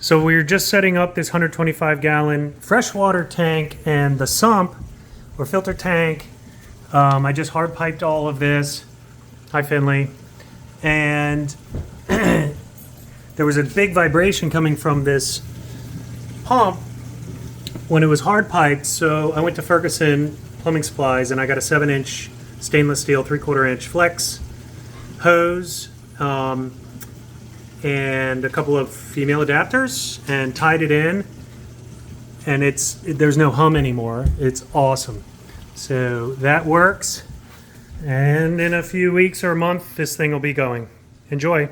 So we're just setting up this 125 gallon freshwater tank and the sump or filter tank. I just hard piped all of this. Hi Finley. And there was a big vibration coming from this pump when it was hard piped, so I went to Ferguson Plumbing Supplies and I got a 7-inch stainless steel 3/4 inch flex hose and a couple of female adapters and tied it in, and there's no hum anymore. It's awesome. So that works, and in a few weeks or a month this thing will be going. Enjoy.